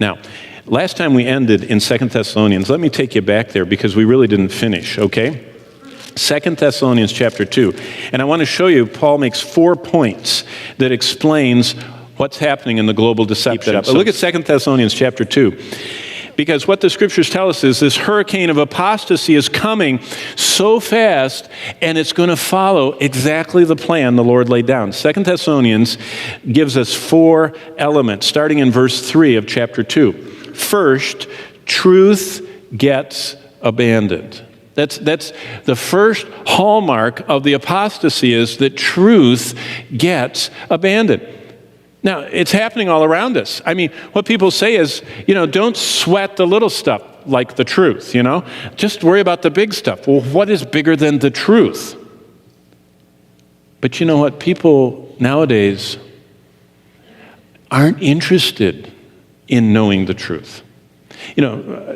Now, last time we ended in 2 Thessalonians, let me take you back there because we really didn't finish, okay? 2 Thessalonians chapter 2. And I want to show you, Paul makes 4 points that explains what's happening in the global deception. But look at 2 Thessalonians chapter 2. Because what the scriptures tell us is this hurricane of apostasy is coming so fast, and it's going to follow exactly the plan the Lord laid down. 2 Thessalonians gives us 4 elements, starting in verse 3 of chapter 2. First, truth gets abandoned. That's the first hallmark of the apostasy, is that truth gets abandoned. Now, it's happening all around us. I mean, what people say is, don't sweat the little stuff like the truth, Just worry about the big stuff. Well, what is bigger than the truth? But you know what? People nowadays aren't interested in knowing the truth.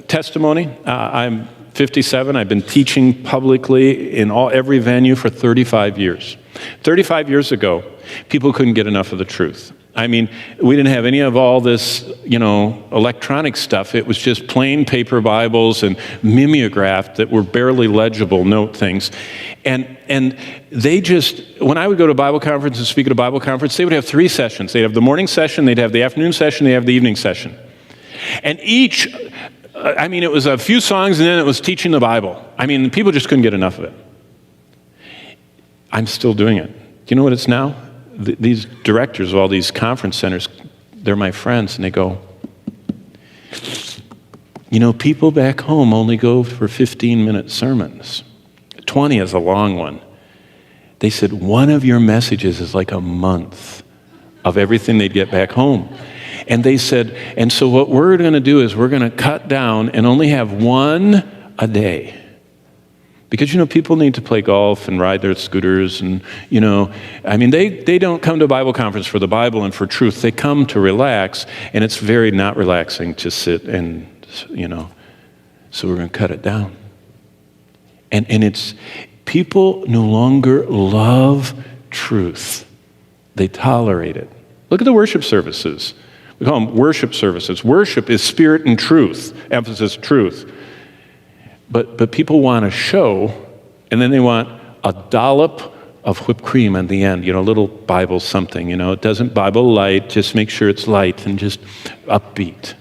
Testimony, I'm 57. I've been teaching publicly in every venue for 35 years. 35 years ago, people couldn't get enough of the truth. I mean, we didn't have any of all this, electronic stuff. It was just plain paper Bibles and mimeographed that were barely legible note things. And they just, when I would go to Bible conference and speak at a Bible conference, they would have 3 sessions. They'd have the morning session, they'd have the afternoon session, they'd have the evening session. And each, it was a few songs and then it was teaching the Bible. People just couldn't get enough of it. I'm still doing it. Do you know what it's now? These directors of all these conference centers, they're my friends, and they go, people back home only go for 15-minute sermons. 20 is a long one. They said, one of your messages is like a month of everything they'd get back home. And they said, and so what we're going to do is we're going to cut down and only have one a day. Because, people need to play golf and ride their scooters and, they don't come to a Bible conference for the Bible and for truth. They come to relax, and it's very not relaxing to sit and, so we're going to cut it down. And it's, people no longer love truth. They tolerate it. Look at the worship services. We call them worship services. Worship is spirit and truth, emphasis truth. But people want a show, and then they want a dollop of whipped cream at the end, little Bible something, it doesn't Bible light, just make sure it's light and just upbeat.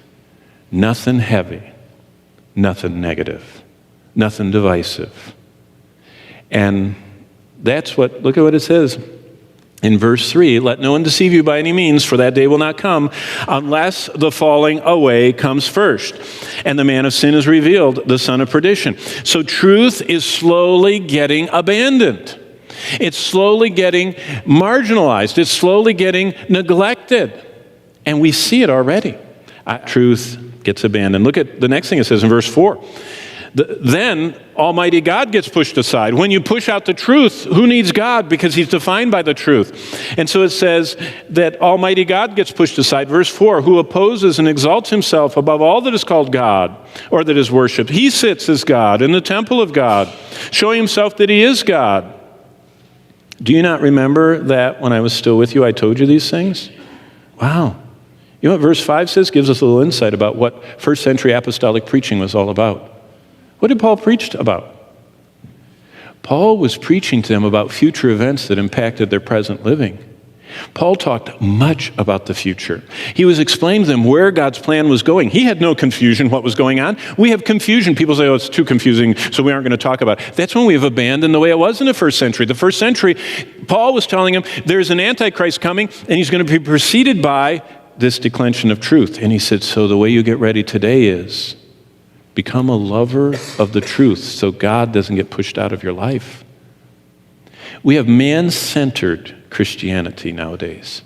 Nothing heavy, nothing negative, nothing divisive. And look at what it says. In verse 3, let no one deceive you by any means, for that day will not come unless the falling away comes first, and the man of sin is revealed, the son of perdition. So truth is slowly getting abandoned. It's slowly getting marginalized. It's slowly getting neglected. And we see it already. Truth gets abandoned. Look at the next thing it says in verse 4. Then Almighty God gets pushed aside. When you push out the truth, who needs God? Because he's defined by the truth. And so it says that Almighty God gets pushed aside. Verse 4, who opposes and exalts himself above all that is called God or that is worshipped. He sits as God in the temple of God, showing himself that he is God. Do you not remember that when I was still with you, I told you these things? Wow. You know what verse 5 says? Gives us a little insight about what first century apostolic preaching was all about. What did Paul preach about? Paul was preaching to them about future events that impacted their present living. Paul talked much about the future. He was explaining to them where God's plan was going. He had no confusion what was going on. We have confusion. People say, it's too confusing, so we aren't going to talk about it. That's when we've abandoned the way it was in the first century. The first century, Paul was telling them there's an Antichrist coming, and he's going to be preceded by this declension of truth. And he said, so the way you get ready today is become a lover of the truth so God doesn't get pushed out of your life. We have man-centered Christianity nowadays.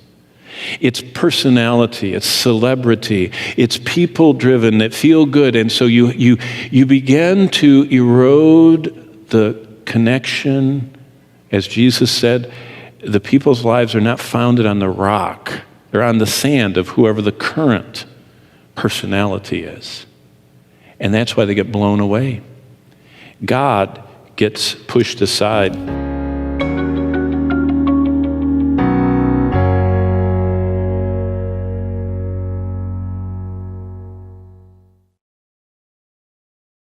It's personality, it's celebrity, it's people-driven that feel good. And so you begin to erode the connection. As Jesus said, the people's lives are not founded on the rock. They're on the sand of whoever the current personality is. And that's why they get blown away. God gets pushed aside.